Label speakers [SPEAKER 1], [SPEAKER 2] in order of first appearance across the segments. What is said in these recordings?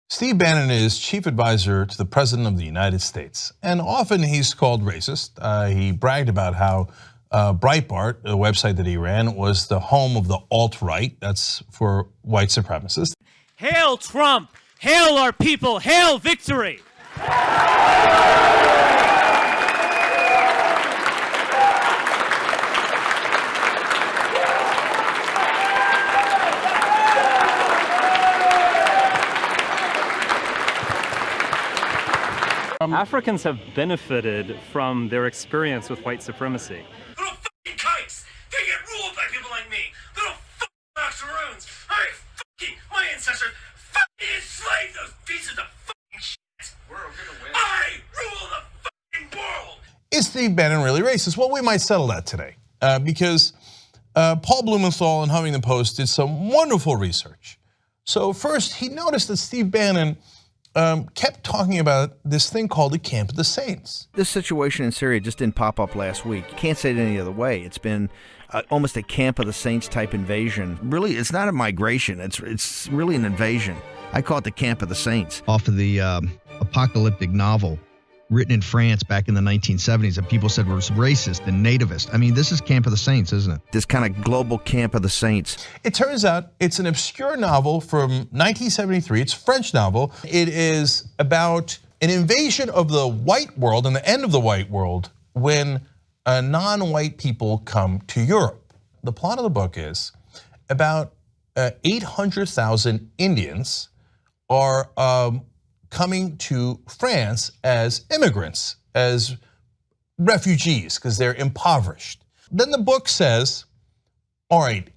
[SPEAKER 1] Steve Bannon is chief advisor to the President of the United States, and often he's called racist. He bragged about how Breitbart, the website that he ran, was the home of the alt-right. That's for white supremacists.
[SPEAKER 2] Hail Trump! Hail our people! Hail victory! Africans have benefited from their experience with white supremacy.
[SPEAKER 3] Little fucking kikes! They get ruled by people like me! Little fucking octoroons! My ancestors fucking enslaved those pieces of fucking shit! We're gonna win. I rule the fucking world!
[SPEAKER 1] Is Steve Bannon really racist? Well, we might settle that today because Paul Blumenthal in Huffington Post did some wonderful research. So first, he noticed that Steve Bannon kept talking about this thing called the Camp of the Saints.
[SPEAKER 4] This situation in Syria just didn't pop up last week. You can't say it any other way. It's been almost a Camp of the Saints type invasion. Really, it's not a migration. It's really an invasion. I call it the Camp of the Saints.
[SPEAKER 5] Off of the apocalyptic novel written in France back in the 1970s that people said was racist and nativist. I mean, this is Camp of the Saints, isn't it?
[SPEAKER 4] This kind of global Camp of the Saints.
[SPEAKER 1] It turns out it's an obscure novel from 1973. It's a French novel. It is about an invasion of the white world and the end of the white world when non-white people come to Europe. The plot of the book is about 800,000 Indians are coming to France as immigrants, as refugees, because they're impoverished. Then the book says, all right,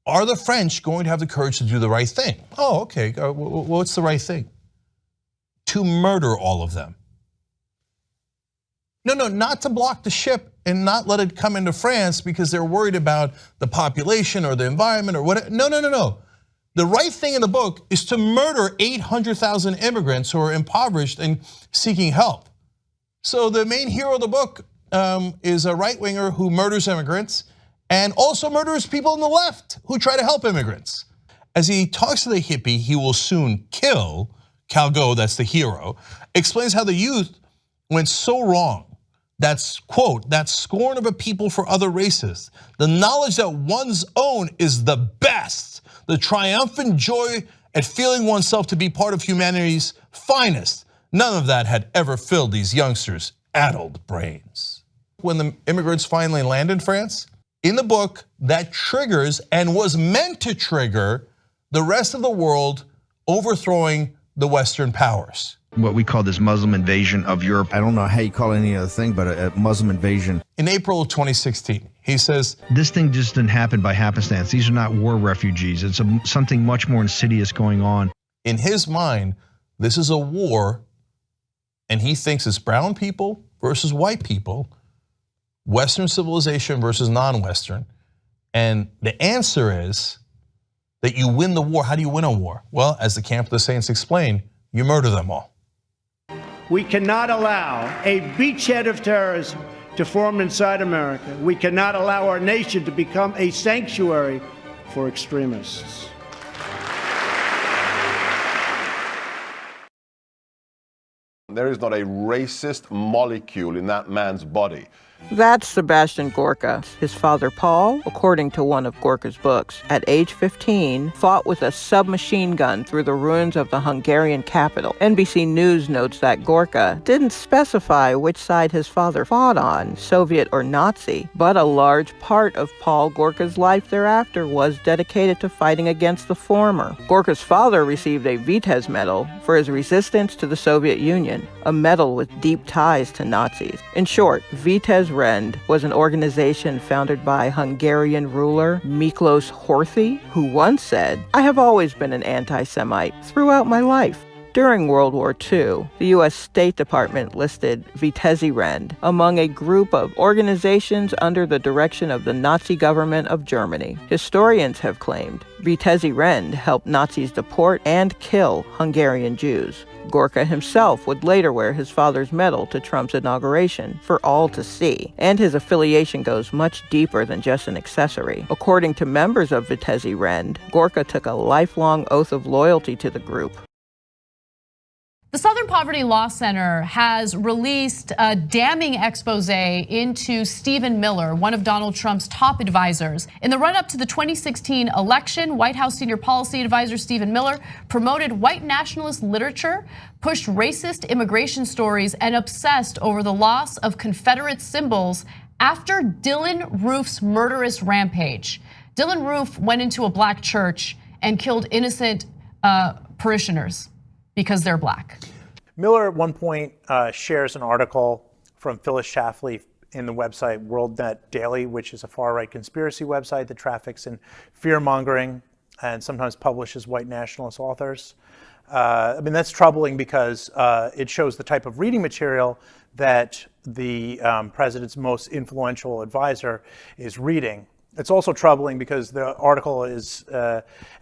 [SPEAKER 1] are the French going to have the courage to do the right thing? Oh, okay, what's the right thing? To murder all of them. No, not to block the ship and not let it come into France because they're worried about the population or the environment or whatever. No. The right thing in the book is to murder 800,000 immigrants who are impoverished and seeking help. So the main hero of the book is a right-winger who murders immigrants and also murders people on the left who try to help immigrants. As he talks to the hippie he will soon kill, Calgo, that's the hero, explains how the youth went so wrong. That's, quote, that scorn of a people for other races, the knowledge that one's own is the best, the triumphant joy at feeling oneself to be part of humanity's finest. None of that had ever filled these youngsters' addled brains. When the immigrants finally land in France, in the book, that triggers and was meant to trigger the rest of the world overthrowing the Western powers.
[SPEAKER 5] What we call this Muslim invasion of Europe.
[SPEAKER 4] I don't know how you call it any other thing, but a Muslim invasion.
[SPEAKER 1] In April of 2016, he says,
[SPEAKER 5] this thing just didn't happen by happenstance. These are not war refugees. It's something much more insidious going on.
[SPEAKER 1] In his mind, this is a war, and he thinks it's brown people versus white people, Western civilization versus non-Western. And the answer is that you win the war. How do you win a war? Well, as the Camp of the Saints explain, you murder them all.
[SPEAKER 6] We cannot allow a beachhead of terrorism to form inside America. We cannot allow our nation to become a sanctuary for extremists.
[SPEAKER 7] There is not a racist molecule in that man's body.
[SPEAKER 8] That's Sebastian Gorka. His father, Paul, according to one of Gorka's books, at age 15, fought with a submachine gun through the ruins of the Hungarian capital. NBC News notes that Gorka didn't specify which side his father fought on, Soviet or Nazi, but a large part of Paul Gorka's life thereafter was dedicated to fighting against the former. Gorka's father received a Vitez Medal for his resistance to the Soviet Union, a medal with deep ties to Nazis. In short, Vitez Rend was an organization founded by Hungarian ruler Miklos Horthy, who once said, "I have always been an anti-Semite throughout my life." During World War II, the US State Department listed Vitezi Rend among a group of organizations under the direction of the Nazi government of Germany. Historians have claimed Vitezi Rend helped Nazis deport and kill Hungarian Jews. Gorka himself would later wear his father's medal to Trump's inauguration for all to see, and his affiliation goes much deeper than just an accessory. According to members of Vitezi Rend, Gorka took a lifelong oath of loyalty to the group.
[SPEAKER 9] The Southern Poverty Law Center has released a damning expose into Stephen Miller, one of Donald Trump's top advisors. In the run-up to the 2016 election, White House senior policy advisor Stephen Miller promoted white nationalist literature, pushed racist immigration stories, and obsessed over the loss of Confederate symbols after Dylann Roof's murderous rampage. Dylann Roof went into a black church and killed innocent parishioners because they're black.
[SPEAKER 10] Miller at one point shares an article from Phyllis Schlafly in the website WorldNet Daily, which is a far-right conspiracy website that traffics in fear-mongering and sometimes publishes white nationalist authors. I mean, that's troubling because it shows the type of reading material that the president's most influential advisor is reading. It's also troubling because the article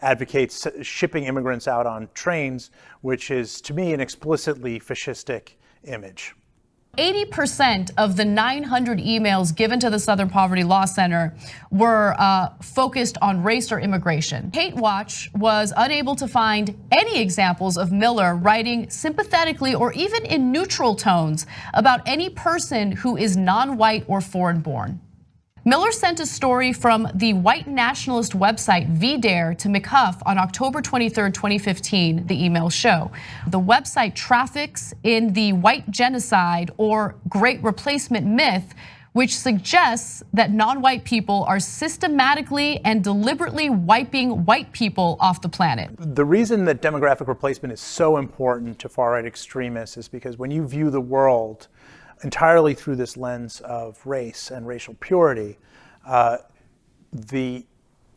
[SPEAKER 10] advocates shipping immigrants out on trains, which is, to me, an explicitly fascistic image.
[SPEAKER 9] 80% of the 900 emails given to the Southern Poverty Law Center were focused on race or immigration. Hate Watch was unable to find any examples of Miller writing sympathetically or even in neutral tones about any person who is non-white or foreign-born. Miller sent a story from the white nationalist website VDare to McHuff on October 23rd, 2015, the emails show. The website traffics in the white genocide or great replacement myth, which suggests that non-white people are systematically and deliberately wiping white people off the planet.
[SPEAKER 10] The reason that demographic replacement is so important to far-right extremists is because when you view the world entirely through this lens of race and racial purity, the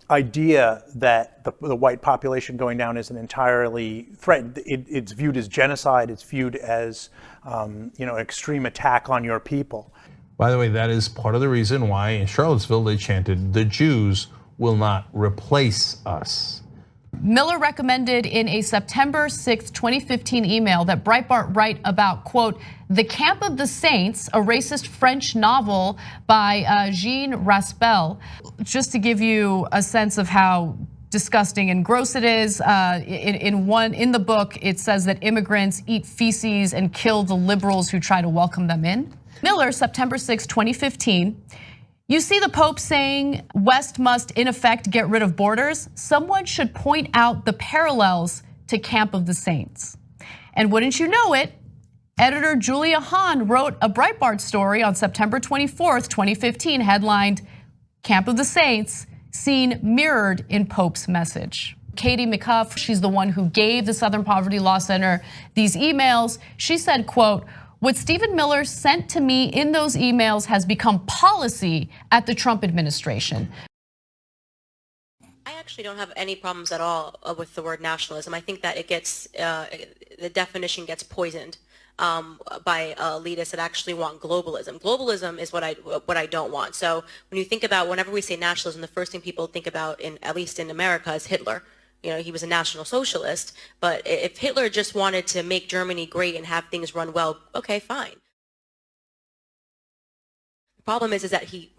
[SPEAKER 10] idea that the white population going down is an entirely threat. It's viewed as genocide. It's viewed as extreme attack on your people.
[SPEAKER 1] By the way, that is part of the reason why in Charlottesville they chanted, "The Jews will not replace us."
[SPEAKER 9] Miller recommended in a September 6, 2015 email that Breitbart write about, quote, The Camp of the Saints, a racist French novel by Jean Raspel. Just to give you a sense of how disgusting and gross it is, in the book, it says that immigrants eat feces and kill the liberals who try to welcome them in. Miller, September 6, 2015, you see the Pope saying West must in effect get rid of borders. Someone should point out the parallels to Camp of the Saints. And wouldn't you know it, editor Julia Hahn wrote a Breitbart story on September 24th, 2015, headlined Camp of the Saints, seen mirrored in Pope's message. Katie McHuff, she's the one who gave the Southern Poverty Law Center these emails. She said, quote, what Stephen Miller sent to me in those emails has become policy at the Trump administration.
[SPEAKER 11] I actually don't have any problems at all with the word nationalism. I think that it gets, the definition gets poisoned by elitists that actually want globalism. Globalism is what I don't want. So when you think about, whenever we say nationalism, the first thing people think about, at least in America, is Hitler. You know, he was a National Socialist, but if Hitler just wanted to make Germany great and have things run well, okay, fine. The problem is that he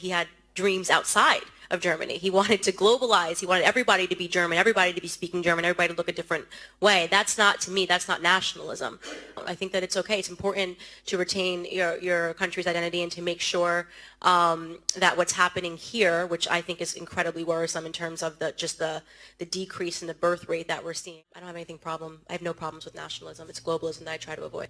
[SPEAKER 11] had dreams outside of Germany. He wanted to globalize. He wanted everybody to be German, everybody to be speaking German, everybody to look a different way. That's not, to me, that's not nationalism. I think that it's okay. It's important to retain your country's identity and to make sure that what's happening here, which I think is incredibly worrisome in terms of the decrease in the birth rate that we're seeing. I don't have I have no problems with nationalism. It's globalism that I try to avoid.